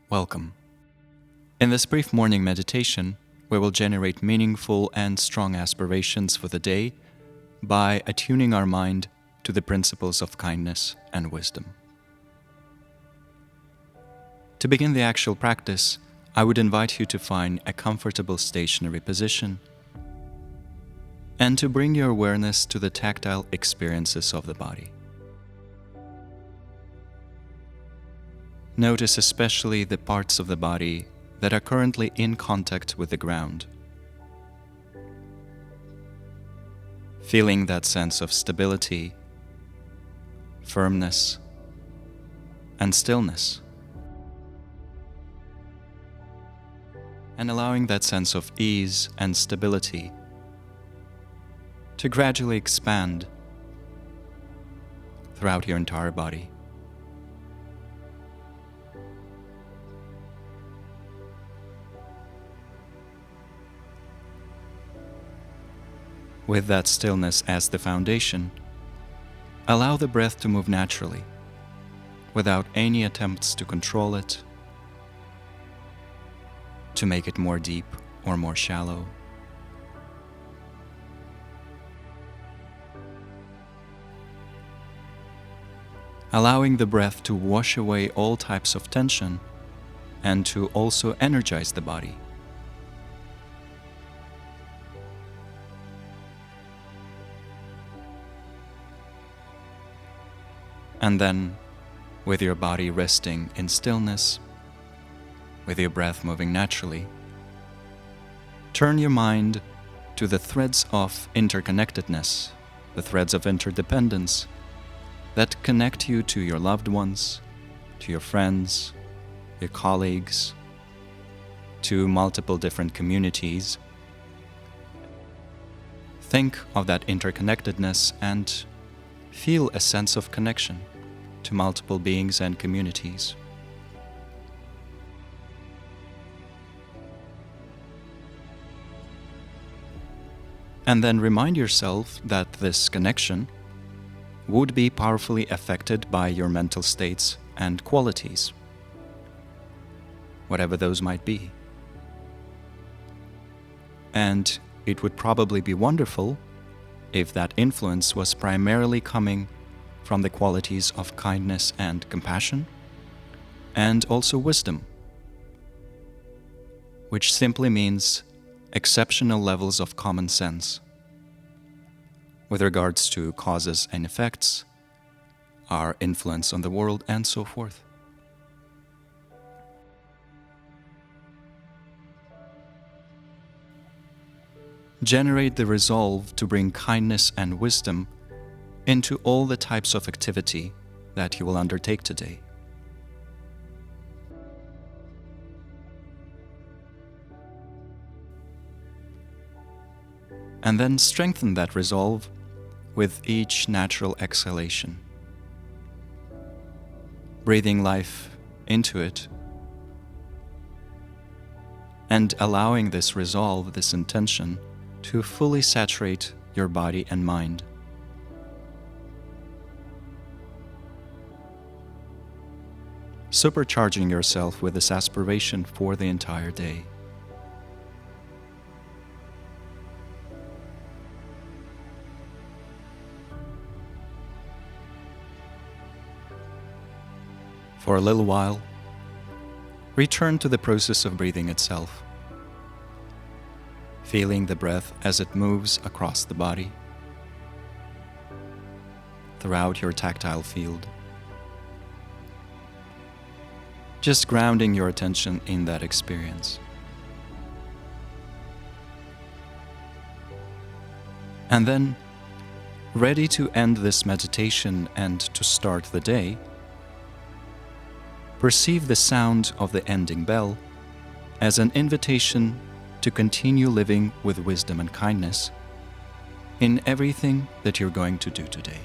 Welcome. In this brief morning meditation, we will generate meaningful and strong aspirations for the day by attuning our mind to the principles of kindness and wisdom. To begin the actual practice, I would invite you to find a comfortable stationary position and to bring your awareness to the tactile experiences of the body. Notice especially the parts of the body that are currently in contact with the ground. Feeling that sense of stability, firmness, and stillness. And allowing that sense of ease and stability to gradually expand throughout your entire body. With that stillness as the foundation, allow the breath to move naturally, without any attempts to control it, to make it more deep or more shallow. Allowing the breath to wash away all types of tension and to also energize the body. And then, with your body resting in stillness, with your breath moving naturally, turn your mind to the threads of interconnectedness, the threads of interdependence that connect you to your loved ones, to your friends, your colleagues, to multiple different communities. Think of that interconnectedness and feel a sense of connection to multiple beings and communities. And then remind yourself that this connection would be powerfully affected by your mental states and qualities, whatever those might be. And it would probably be wonderful if that influence was primarily coming from the qualities of kindness and compassion, and also wisdom, which simply means exceptional levels of common sense with regards to causes and effects, our influence on the world, and so forth. Generate the resolve to bring kindness and wisdom into all the types of activity that you will undertake today. And then strengthen that resolve with each natural exhalation, breathing life into it and allowing this resolve, this intention, to fully saturate your body and mind. Supercharging yourself with this aspiration for the entire day. For a little while, return to the process of breathing itself, feeling the breath as it moves across the body, throughout your tactile field. Just grounding your attention in that experience. And then, ready to end this meditation and to start the day, perceive the sound of the ending bell as an invitation to continue living with wisdom and kindness in everything that you're going to do today.